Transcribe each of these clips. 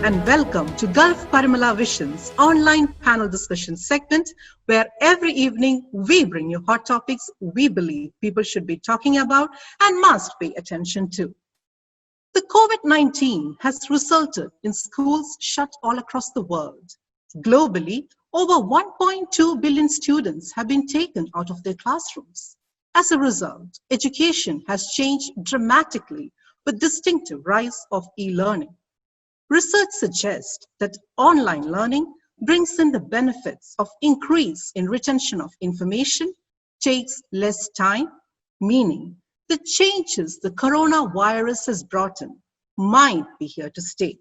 and welcome to Gulf Parimala Vision's online panel discussion segment, where every evening we bring you hot topics we believe people should be talking about and must pay attention to. The COVID-19 has resulted in schools shut all across the world. Globally, over 1.2 billion students have been taken out of their classrooms. As a result, education has changed dramatically with distinctive rise of e-learning. Research suggests that online learning brings in the benefits of increase in retention of information, takes less time, meaning the changes the coronavirus has brought in might be here to stay.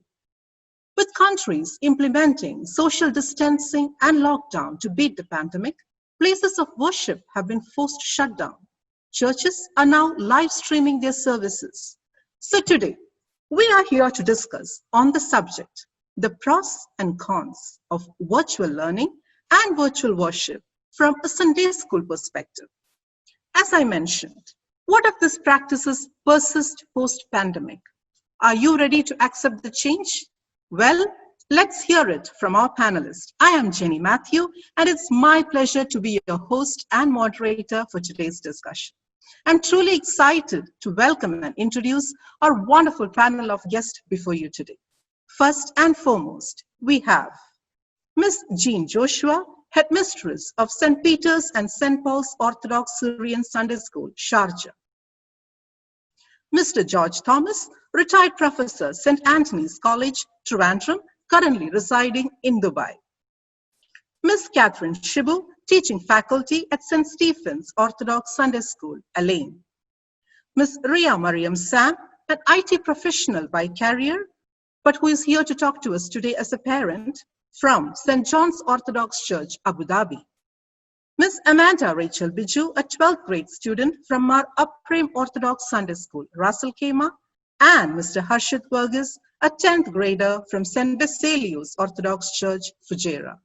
With countries implementing social distancing and lockdown to beat the pandemic, places of worship have been forced to shut down. Churches are now live streaming their services. So today, we are here to discuss on the subject, the pros and cons of virtual learning and virtual worship from a Sunday school perspective. As I mentioned, what if these practices persist post-pandemic? Are you ready to accept the change? Well, let's hear it from our panelists. I am Jenny Matthew, and it's my pleasure to be your host and moderator for today's discussion. I'm truly excited to welcome and introduce our wonderful panel of guests before you today. First and foremost, we have Ms. Jean Joshua, Headmistress of St. Peter's and St. Paul's Orthodox Syrian Sunday School, Sharjah. Mr. George Thomas, retired professor, St. Anthony's College, Trivandrum, currently residing in Dubai. Ms. Catherine Shibu, teaching faculty at St. Stephen's Orthodox Sunday School, Elaine. Ms. Ria Mariam Sam, an IT professional by career, but who is here to talk to us today as a parent from St. John's Orthodox Church, Abu Dhabi. Ms. Amanda Rachel Biju, a 12th grade student from Mar Upprem Orthodox Sunday School, Ras Al Khaimah, and Mr. Harshit Varghese, a 10th grader from St. Basilius Orthodox Church, Fujairah.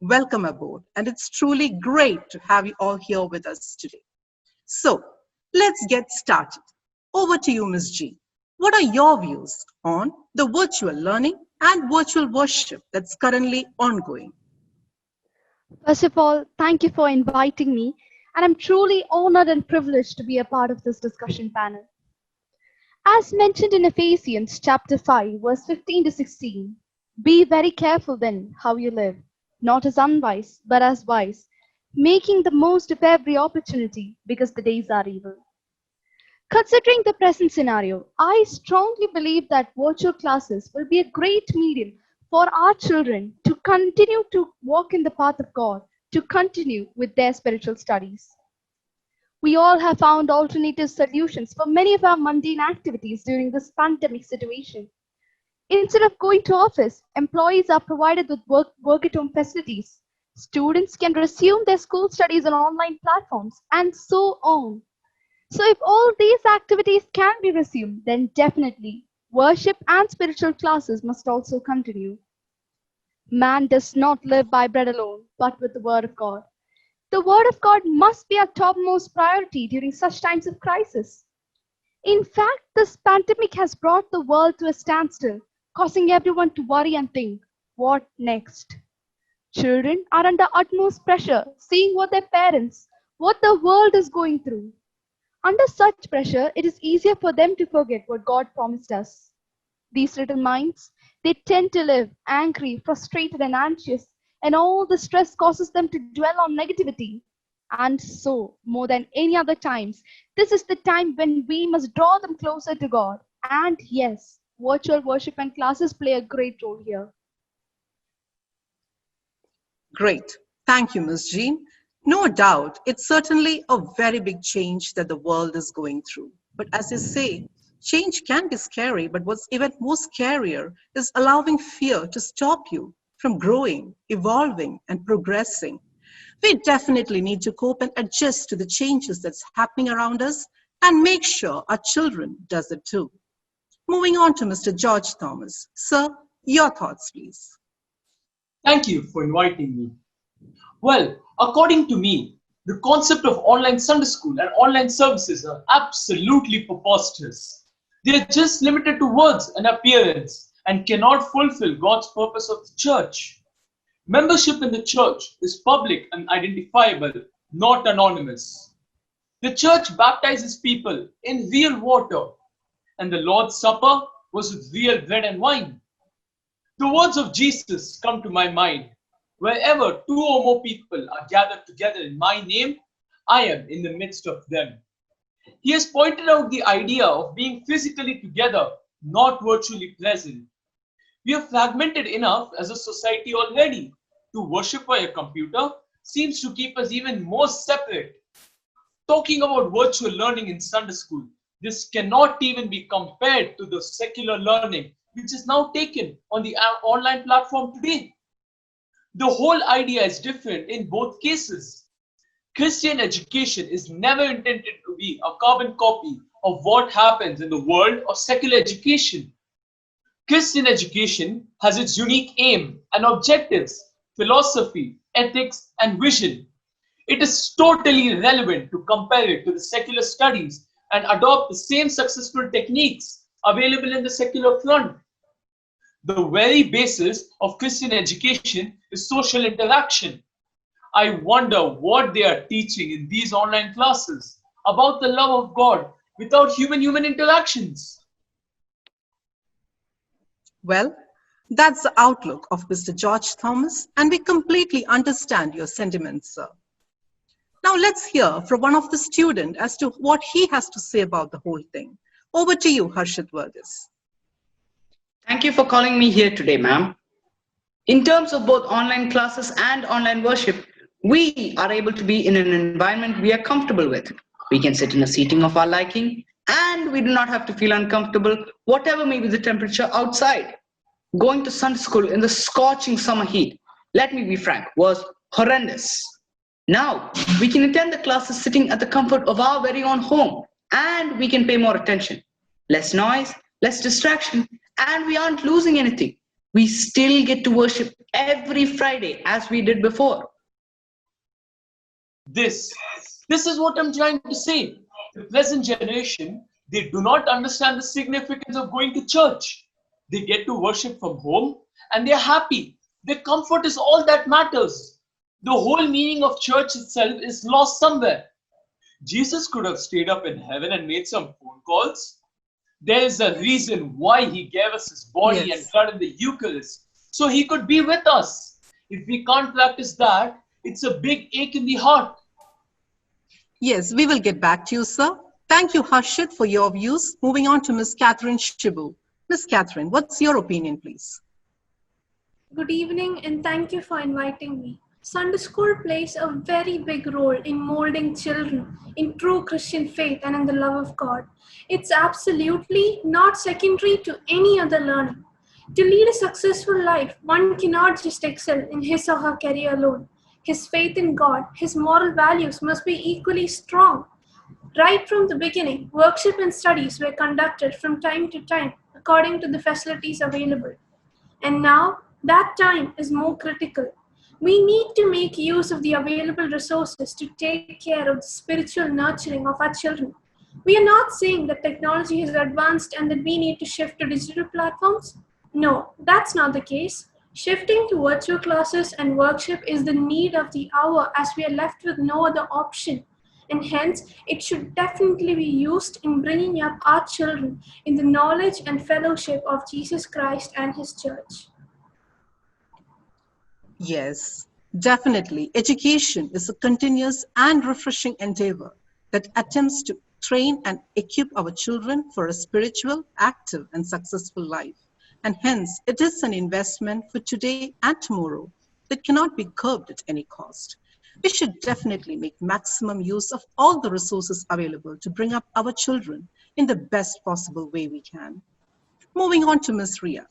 Welcome aboard, and it's truly great to have you all here with us today. So, let's get started. Over to you, Ms. G. What are your views on the virtual learning and virtual worship that's currently ongoing? First of all, thank you for inviting me, and I'm truly honored and privileged to be a part of this discussion panel. As mentioned in Ephesians chapter 5, verse 15 to 16, be very careful then how you live, not as unwise, but as wise, making the most of every opportunity because the days are evil. Considering the present scenario, I strongly believe that virtual classes will be a great medium for our children to continue to walk in the path of God, to continue with their spiritual studies. We all have found alternative solutions for many of our mundane activities during this pandemic situation. Instead of going to office, employees are provided with work-at-home facilities. Students can resume their school studies on online platforms, and so on. So if all these activities can be resumed, then definitely worship and spiritual classes must also continue. Man does not live by bread alone, but with the word of God. The word of God must be our topmost priority during such times of crisis. In fact, this pandemic has brought the world to a standstill, causing everyone to worry and think, what next? Children are under utmost pressure, seeing what their parents, what the world is going through. Under such pressure, it is easier for them to forget what God promised us. These little minds, they tend to live angry, frustrated, and anxious, and all the stress causes them to dwell on negativity. And so, more than any other times, this is the time when we must draw them closer to God. And yes, virtual worship and classes play a great role here. Great. Thank you, Ms. Jean. No doubt, it's certainly a very big change that the world is going through. But as you say, change can be scary, but what's even more scarier is allowing fear to stop you from growing, evolving, and progressing. We definitely need to cope and adjust to the changes that's happening around us and make sure our children does it too. Moving on to Mr. George Thomas. Sir, your thoughts, please. Thank you for inviting me. Well, according to me, the concept of online Sunday school and online services are absolutely preposterous. They are just limited to words and appearance and cannot fulfill God's purpose of the church. Membership in the church is public and identifiable, not anonymous. The church baptizes people in real water, and the Lord's Supper was with real bread and wine. The words of Jesus come to my mind. Wherever two or more people are gathered together in my name, I am in the midst of them. He has pointed out the idea of being physically together, not virtually present. We are fragmented enough as a society already. To worship by a computer seems to keep us even more separate. Talking about virtual learning in Sunday school, this cannot even be compared to the secular learning which is now taken on the online platform today. The whole idea is different in both cases. Christian education is never intended to be a carbon copy of what happens in the world of secular education. Christian education has its unique aim and objectives, philosophy, ethics, and vision. It is totally relevant to compare it to the secular studies and adopt the same successful techniques available in the secular front. The very basis of Christian education is social interaction. I wonder what they are teaching in these online classes about the love of God without human interactions. Well, that's the outlook of Mr. George Thomas, and we completely understand your sentiments, sir. Now let's hear from one of the students as to what he has to say about the whole thing. Over to you, Harshit Verghese. Thank you for calling me here today, ma'am. In terms of both online classes and online worship, we are able to be in an environment we are comfortable with. We can sit in a seating of our liking, and we do not have to feel uncomfortable, whatever may be the temperature outside. Going to Sunday school in the scorching summer heat, let me be frank, was horrendous. Now, we can attend the classes sitting at the comfort of our very own home, and we can pay more attention. Less noise, less distraction, and we aren't losing anything. We still get to worship every Friday as we did before. This is what I'm trying to say. The present generation, they do not understand the significance of going to church. They get to worship from home and they're happy. Their comfort is all that matters. The whole meaning of church itself is lost somewhere. Jesus could have stayed up in heaven and made some phone calls. There is a reason why he gave us his body and blood in the Eucharist, so he could be with us. If we can't practice that, it's a big ache in the heart. Yes, we will get back to you, sir. Thank you, Harshit, for your views. Moving on to Ms. Catherine Shibu. Ms. Catherine, what's your opinion, please? Good evening, and thank you for inviting me. Sunday school plays a very big role in molding children in true Christian faith and in the love of God. It's absolutely not secondary to any other learning. To lead a successful life, one cannot just excel in his or her career alone. His faith in God, his moral values must be equally strong. Right from the beginning, worship and studies were conducted from time to time according to the facilities available. And now, that time is more critical. We need to make use of the available resources to take care of the spiritual nurturing of our children. We are not saying that technology has advanced and that we need to shift to digital platforms. No, that's not the case. Shifting to virtual classes and worship is the need of the hour as we are left with no other option. And hence, it should definitely be used in bringing up our children in the knowledge and fellowship of Jesus Christ and his church. Yes, definitely. Education is a continuous and refreshing endeavor that attempts to train and equip our children for a spiritual, active, and successful life. And hence, it is an investment for today and tomorrow that cannot be curbed at any cost. We should definitely make maximum use of all the resources available to bring up our children in the best possible way we can. Moving on to Ms. Ria.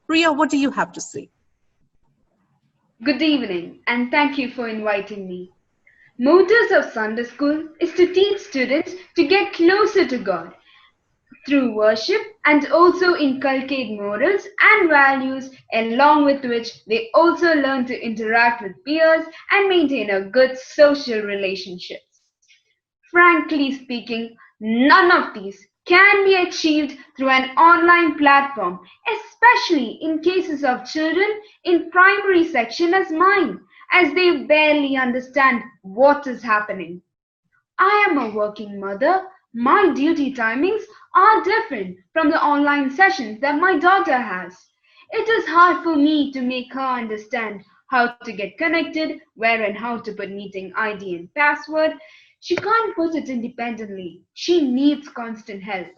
Ria, what do you have to say? Good evening, and thank you for inviting me. Motives of Sunday School is to teach students to get closer to God through worship and also inculcate morals and values, along with which they also learn to interact with peers and maintain a good social relationships. Frankly speaking, none of these can be achieved through an online platform, especially in cases of children in primary section as mine, as they barely understand what is happening. I am a working mother. My duty timings are different from the online sessions that my daughter has. It is hard for me to make her understand how to get connected, where and how to put meeting ID and password. She can't put it independently. She needs constant help.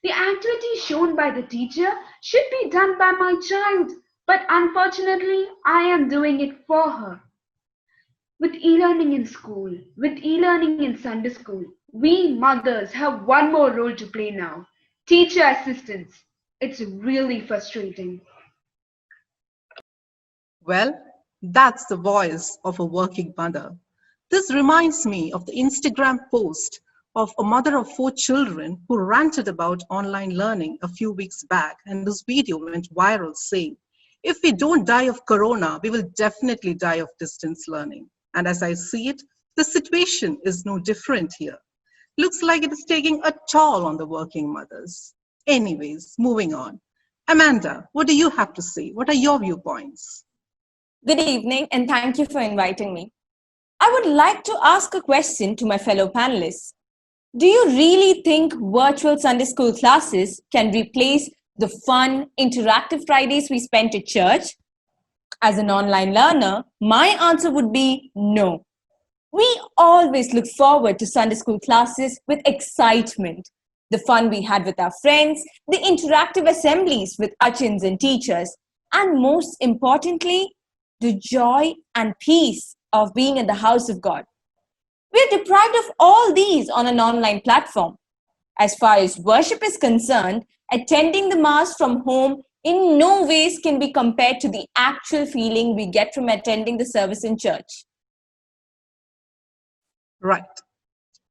The activity shown by the teacher should be done by my child, but unfortunately, I am doing it for her. With e-learning in school, with e-learning in Sunday school, we mothers have one more role to play now. Teacher assistants. It's really frustrating. Well, that's the voice of a working mother. This reminds me of the Instagram post of a mother of 4 children who ranted about online learning a few weeks back, and this video went viral saying, "If we don't die of corona, we will definitely die of distance learning." And as I see it, the situation is no different here. Looks like it is taking a toll on the working mothers. Anyways, moving on. Amanda, what do you have to say? What are your viewpoints? Good evening, and thank you for inviting me. I would like to ask a question to my fellow panelists. Do you really think virtual Sunday school classes can replace the fun, interactive Fridays we spent at church? As an online learner, my answer would be no. We always look forward to Sunday school classes with excitement. The fun we had with our friends, the interactive assemblies with urchins and teachers, and most importantly, the joy and peace of being in the house of God. We're deprived of all these on an online platform. As far as worship is concerned, attending the Mass from home in no ways can be compared to the actual feeling we get from attending the service in church. Right.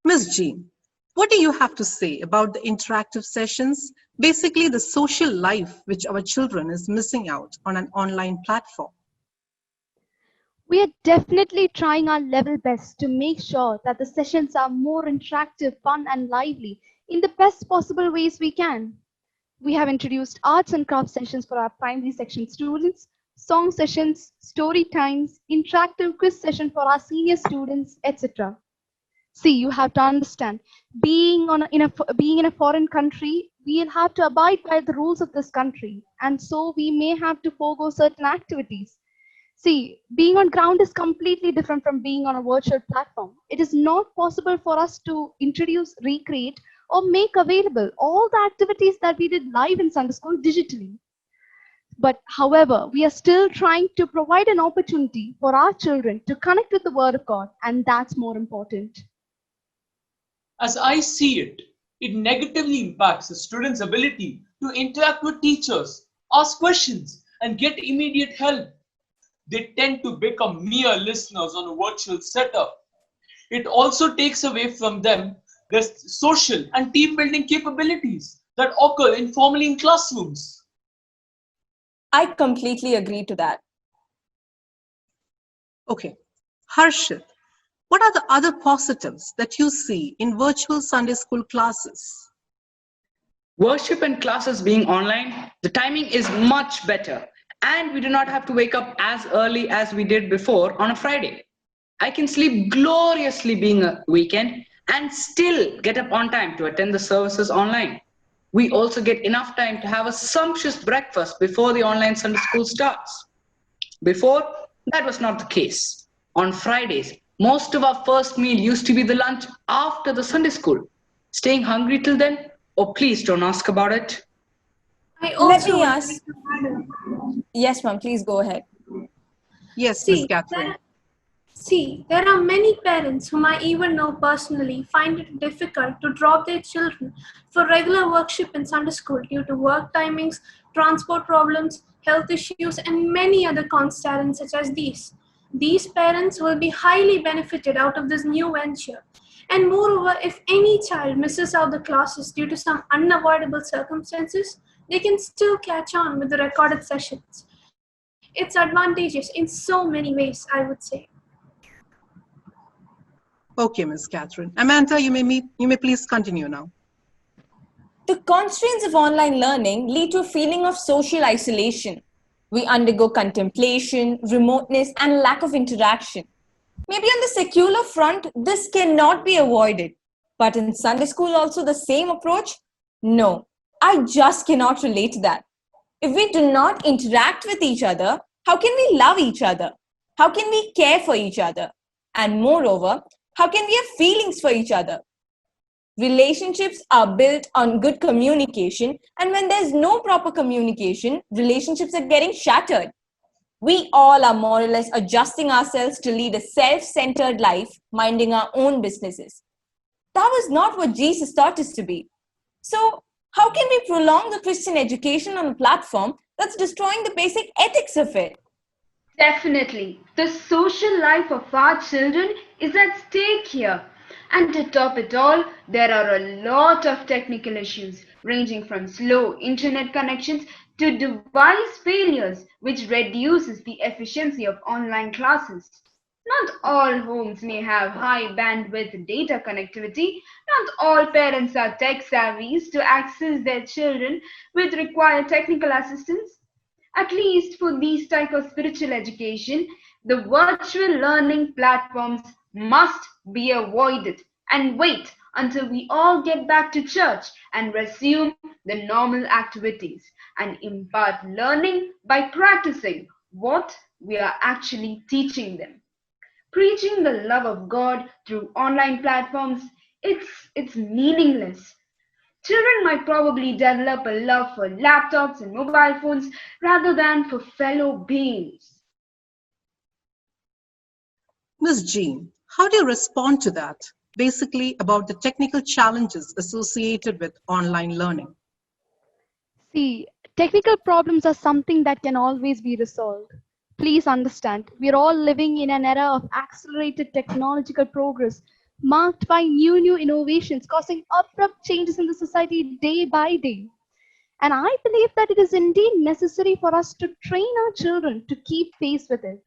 Ms. Jean, what do you have to say about the interactive sessions, basically the social life which our children is missing out on an online platform? We are definitely trying our level best to make sure that the sessions are more interactive, fun, and lively in the best possible ways we can. We have introduced arts and craft sessions for our primary section students, song sessions, story times, interactive quiz session for our senior students, etc. See, you have to understand, being in a foreign country, we'll have to abide by the rules of this country, and so we may have to forego certain activities. See, being on ground is completely different from being on a virtual platform. It is not possible for us to introduce, recreate, or make available all the activities that we did live in Sunday school digitally. But however, we are still trying to provide an opportunity for our children to connect with the Word of God, and that's more important. As I see it, it negatively impacts the students' ability to interact with teachers, ask questions, and get immediate help. They tend to become mere listeners on a virtual setup. It also takes away from them their social and team building capabilities that occur informally in classrooms. I completely agree to that. Okay. Harshit, what are the other positives that you see in virtual Sunday school classes? Worship and classes being online, the timing is much better, and we do not have to wake up as early as we did before on a Friday. I can sleep gloriously being a weekend and still get up on time to attend the services online. We also get enough time to have a sumptuous breakfast before the online Sunday school starts. Before, that was not the case. On Fridays, most of our first meal used to be the lunch after the Sunday school. Staying hungry till then? Oh, please don't ask about it. I Let also me would ask. like to add Yes, ma'am, please go ahead. Yes, Ms. See, Catherine. there are many parents whom I even know personally find it difficult to drop their children for regular worship in Sunday school due to work timings, transport problems, health issues, and many other concerns such as these. These parents will be highly benefited out of this new venture. And moreover, if any child misses out the classes due to some unavoidable circumstances, they can still catch on with the recorded sessions. It's advantageous in so many ways, I would say. Okay, Ms. Catherine. Amanda, you may please continue now. The constraints of online learning lead to a feeling of social isolation. We undergo contemplation, remoteness, and lack of interaction. Maybe on the secular front, this cannot be avoided. But in Sunday school, also the same approach? No, I just cannot relate to that. If we do not interact with each other, how can we love each other? How can we care for each other? And moreover, how can we have feelings for each other? Relationships are built on good communication, and when there's no proper communication, relationships are getting shattered. We all are more or less adjusting ourselves to lead a self-centered life, minding our own businesses. That was not what Jesus taught us to be. So, how can we prolong the Christian education on a platform that's destroying the basic ethics of it? Definitely. The social life of our children is at stake here. And to top it all, there are a lot of technical issues, ranging from slow internet connections to device failures, which reduces the efficiency of online classes. Not all homes may have high bandwidth data connectivity. Not all parents are tech savvy to access their children with required technical assistance. At least for these type of spiritual education, the virtual learning platforms must be avoided and wait until we all get back to church and resume the normal activities and impart learning by practicing what we are actually teaching them. Preaching the love of God through online platforms, it's meaningless. Children might probably develop a love for laptops and mobile phones rather than for fellow beings. Ms. Jean, how do you respond to that? Basically, about the technical challenges associated with online learning. See, technical problems are something that can always be resolved. Please understand, we are all living in an era of accelerated technological progress, marked by new innovations, causing abrupt changes in the society day by day. And I believe that it is indeed necessary for us to train our children to keep pace with it.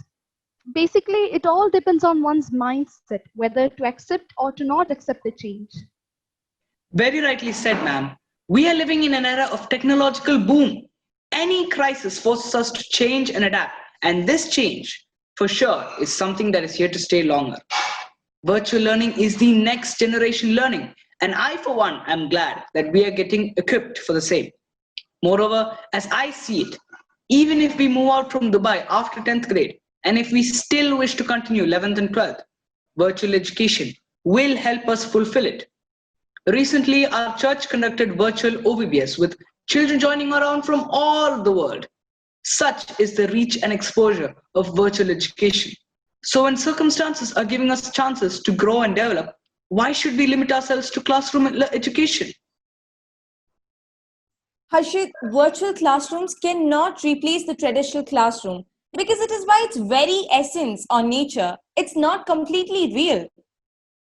Basically, it all depends on one's mindset, whether to accept or to not accept the change. Very rightly said, ma'am. We are living in an era of technological boom. Any crisis forces us to change and adapt. And this change, for sure, is something that is here to stay longer. Virtual learning is the next generation learning. And I, for one, am glad that we are getting equipped for the same. Moreover, as I see it, even if we move out from Dubai after 10th grade, and if we still wish to continue 11th and 12th, virtual education will help us fulfill it. Recently, our church conducted virtual OVBS with children joining around from all the world. Such is the reach and exposure of virtual education. So when circumstances are giving us chances to grow and develop, why should we limit ourselves to classroom education? Harshit, virtual classrooms cannot replace the traditional classroom because it is by its very essence or nature, it's not completely real.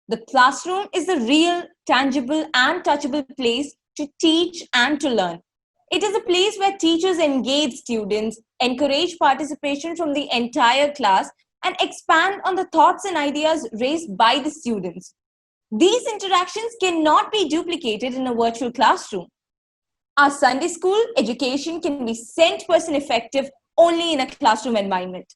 The classroom is the real, tangible and touchable place to teach and to learn. It is a place where teachers engage students, encourage participation from the entire class, and expand on the thoughts and ideas raised by the students. These interactions cannot be duplicated in a virtual classroom. Our Sunday school education can be 100% effective only in a classroom environment.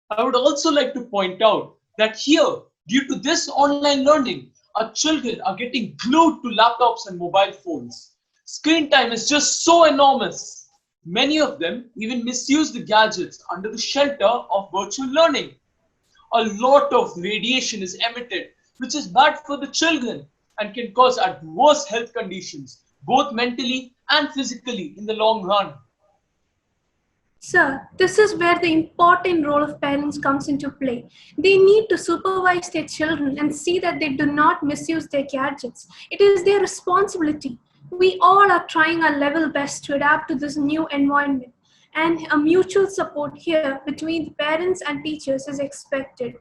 I would also like to point out that here, due to this online learning, our children are getting glued to laptops and mobile phones. Screen time is just so enormous. Many of them even misuse the gadgets under the shelter of virtual learning. A lot of radiation is emitted, which is bad for the children and can cause adverse health conditions, both mentally and physically in the long run. Sir, this is where the important role of parents comes into play. They need to supervise their children and see that they do not misuse their gadgets. It is their responsibility. We all are trying our level best to adapt to this new environment, and a mutual support here between the parents and teachers is expected.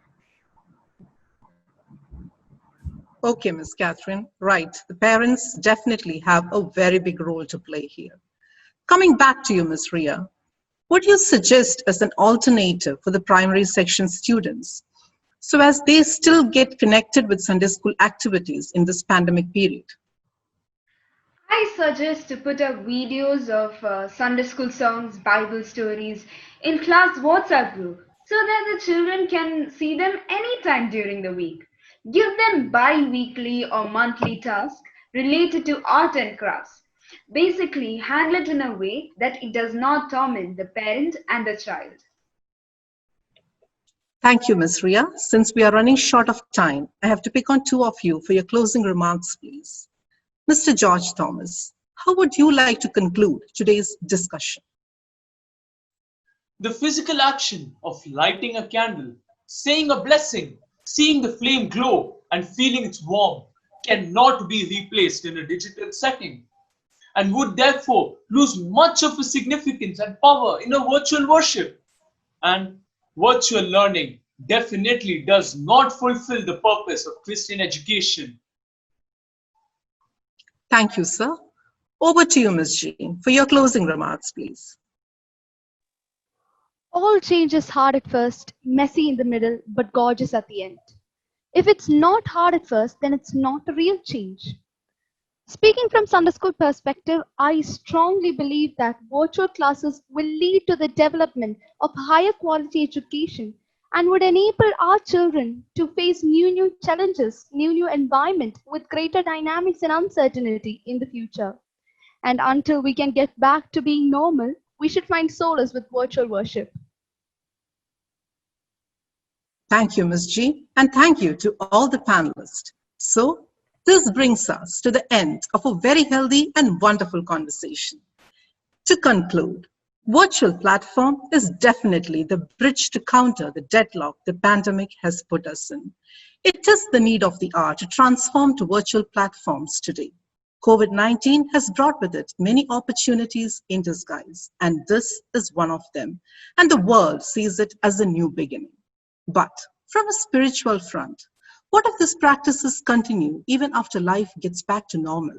Okay, Ms. Catherine, right. The parents definitely have a very big role to play here. Coming back to you, Ms. Ria, what do you suggest as an alternative for the primary section students so as they still get connected with Sunday school activities in this pandemic period? I suggest to put up videos of Sunday school songs, Bible stories in class WhatsApp group so that the children can see them anytime during the week. Give them bi-weekly or monthly tasks related to art and crafts. Basically, handle it in a way that it does not torment the parent and the child. Thank you, Ms. Ria. Since we are running short of time, I have to pick on two of you for your closing remarks, please. Mr. George Thomas, how would you like to conclude today's discussion? The physical action of lighting a candle, saying a blessing, seeing the flame glow, and feeling its warmth cannot be replaced in a digital setting, and would therefore lose much of its significance and power in a virtual worship. And virtual learning definitely does not fulfill the purpose of Christian education. Thank you, sir. Over to you, Ms. Jean, for your closing remarks, please. All change is hard at first, messy in the middle, but gorgeous at the end. If it's not hard at first, then it's not a real change. Speaking from Sunday school perspective, I strongly believe that virtual classes will lead to the development of higher quality education and would enable our children to face new challenges, new environment with greater dynamics and uncertainty in the future. And until we can get back to being normal, we should find solace with virtual worship. Thank you, Ms. G, and thank you to all the panelists. So, this brings us to the end of a very healthy and wonderful conversation. To conclude, virtual platform is definitely the bridge to counter the deadlock the pandemic has put us in. It is the need of the hour to transform to virtual platforms today. COVID-19 has brought with it many opportunities in disguise, and this is one of them. And the world sees it as a new beginning. But from a spiritual front, what if these practices continue even after life gets back to normal?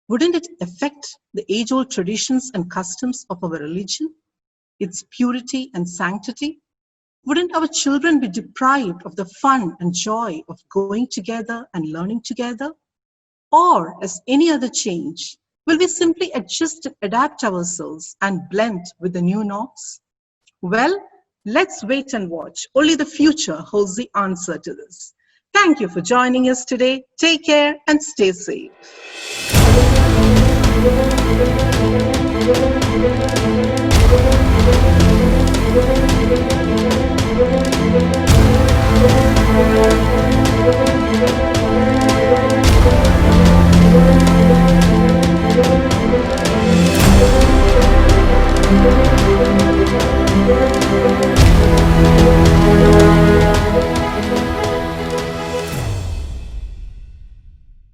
Wouldn't it affect the age-old traditions and customs of our religion, its purity and sanctity? Wouldn't our children be deprived of the fun and joy of going together and learning together? Or, as any other change, will we simply adjust and adapt ourselves and blend with the new norms? Well, let's wait and watch. Only the future holds the answer to this. Thank you for joining us today. Take care and stay safe.